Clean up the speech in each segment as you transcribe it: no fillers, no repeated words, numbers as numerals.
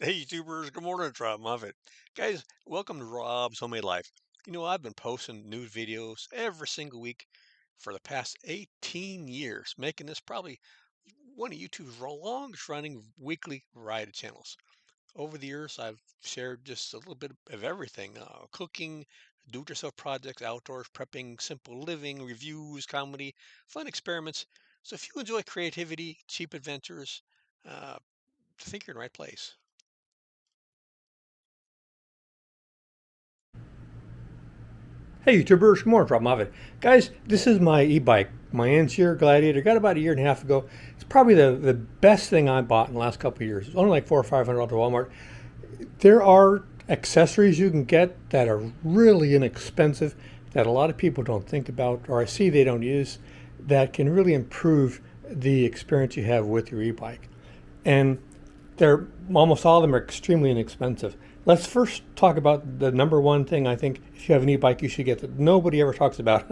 Hey, YouTubers, good morning, it's Rob Muffet. Guys, welcome to Rob's Homemade Life. I've been posting new videos every single week for the past 18 years, making this probably one of YouTube's longest running weekly variety channels. Over the years, I've shared just a little bit of everything cooking, do it yourself projects, outdoors, prepping, simple living, reviews, comedy, fun experiments. So if you enjoy creativity, cheap adventures, I think you're in the right place. Hey YouTubers, good morning, Rob Moffat. Guys, this is my e-bike, my Ansier Gladiator. Got about a year and a half ago. It's probably the best thing I bought in the last couple of years. It's only like $400 or $500 at Walmart. There are accessories you can get that are really inexpensive that a lot of people don't think about, or I see they don't use, that can really improve the experience you have with your e-bike. And they're almost all of them are extremely inexpensive. Let's first talk about the number one thing I think if you have an e-bike you should get that nobody ever talks about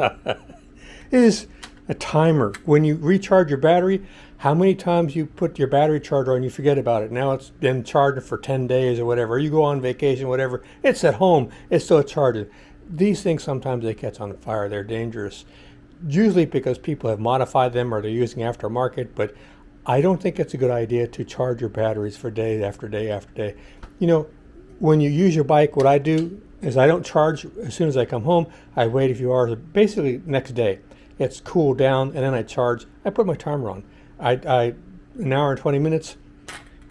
is a timer. When you recharge your battery, how many times you put your battery charger on and you forget about it. Now it's been charging for 10 days or whatever. You go on vacation, whatever. It's at home. It's still charging. These things sometimes they catch on fire. They're dangerous. Usually because people have modified them or they're using aftermarket, but I don't think it's a good idea to charge your batteries for day after day after day. You know, when you use your bike, what I do is I don't charge as soon as I come home. I wait a few hours, basically next day. It's cooled down, and then I charge. I put my timer on. An hour and 20 minutes,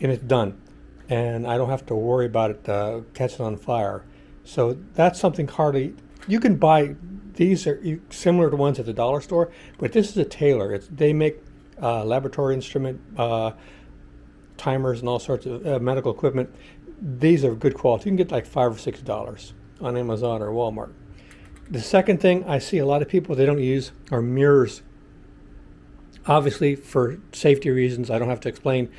and it's done. And I don't have to worry about it catching on fire. So that's something hardly, you can buy, these are similar to ones at the dollar store, but this is a Taylor. They make laboratory instrument timers and all sorts of medical equipment. These are good quality. You can get like $5 or $6 on Amazon or Walmart. The second thing I see a lot of people they don't use are mirrors. Obviously, for safety reasons, I don't have to explain.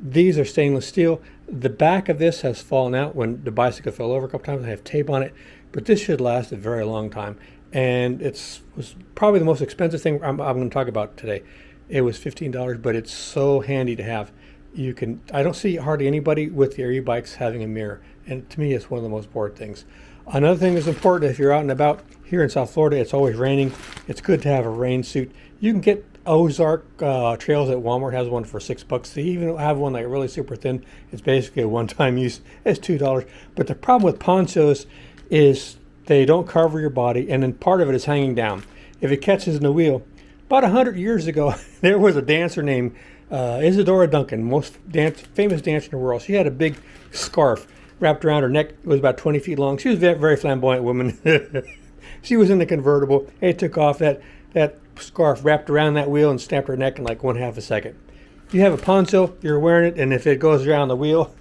These are stainless steel. The back of this has fallen out when the bicycle fell over a couple times. I have tape on it, but this should last a very long time. And it was probably the most expensive thing I'm going to talk about today. It was $15, but it's so handy to have. I don't see hardly anybody with their e-bikes having a mirror, and to me, it's one of the most important things. Another thing that's important if you're out and about here in South Florida, it's always raining. It's good to have a rain suit. You can get Ozark Trails at Walmart has one for $6. They even have one like really super thin. It's basically a one-time use. It's $2. But the problem with ponchos is they don't cover your body, and then part of it is hanging down. If it catches in the wheel, about 100 years ago, there was a dancer named Isadora Duncan, famous dancer in the world. She had a big scarf wrapped around her neck. It was about 20 feet long. She was a very, very flamboyant woman. She was in the convertible. It took off that scarf wrapped around that wheel and snapped her neck in like 1/2 a second. You have a poncho, you're wearing it, and if it goes around the wheel,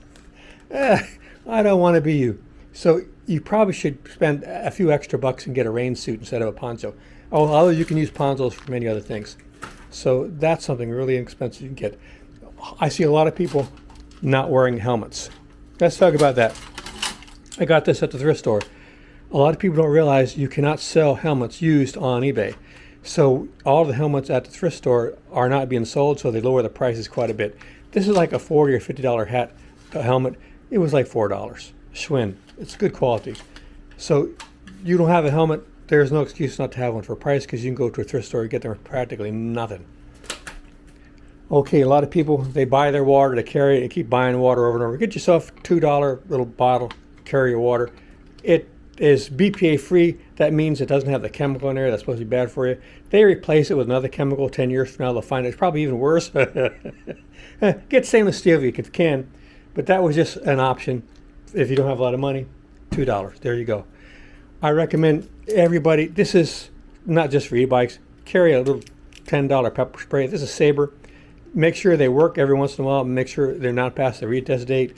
eh, I don't want to be you. So you probably should spend a few extra bucks and get a rain suit instead of a poncho. Although you can use ponchos for many other things. So that's something really inexpensive you can get. I see a lot of people not wearing helmets. Let's talk about that. I got this at the thrift store. A lot of people don't realize you cannot sell helmets used on eBay. So all the helmets at the thrift store are not being sold, so they lower the prices quite a bit. This is like a $40 or $50 helmet. It was like $4. Schwinn. It's good quality. So you don't have a helmet, there's no excuse not to have one for a price because you can go to a thrift store and get them for practically nothing. Okay, a lot of people, they buy their water, they carry it, and keep buying water over and over. Get yourself a $2 little bottle, carry your water. It is BPA free. That means it doesn't have the chemical in there that's supposed to be bad for you. They replace it with another chemical 10 years from now. They'll find it's probably even worse. Get stainless steel if you can. But that was just an option if you don't have a lot of money. $2. There you go. I recommend everybody, this is not just for e-bikes, carry a little $10 pepper spray. This is Sabre. Make sure they work every once in a while. Make sure they're not past the retest date.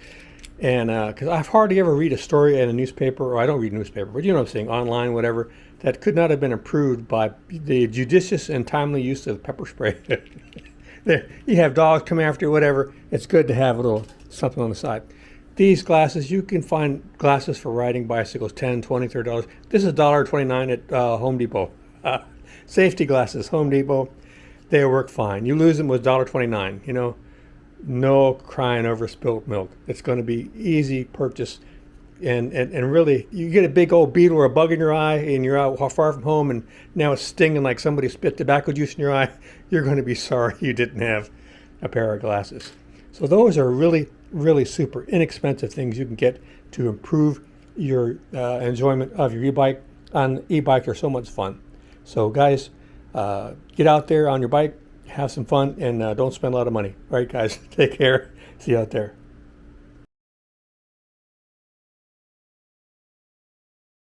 And because I've hardly ever read a story in a newspaper, or I don't read newspaper, but you know what I'm saying, online, whatever, that could not have been improved by the judicious and timely use of pepper spray. You have dogs come after you, whatever. It's good to have a little something on the side. These glasses, you can find glasses for riding bicycles, $10, $20, $30. This is $1.29 at Home Depot. Safety glasses, Home Depot, they work fine. You lose them with $1.29, you know. No crying over spilt milk. It's going to be easy purchase. And really, you get a big old beetle or a bug in your eye and you're out far from home and now it's stinging like somebody spit tobacco juice in your eye, you're going to be sorry you didn't have a pair of glasses. So those are really, really super inexpensive things you can get to improve your enjoyment of your e-bike. On e-bike are so much fun. So guys, get out there on your bike, have some fun, and don't spend a lot of money. All right, guys, take care. See you out there.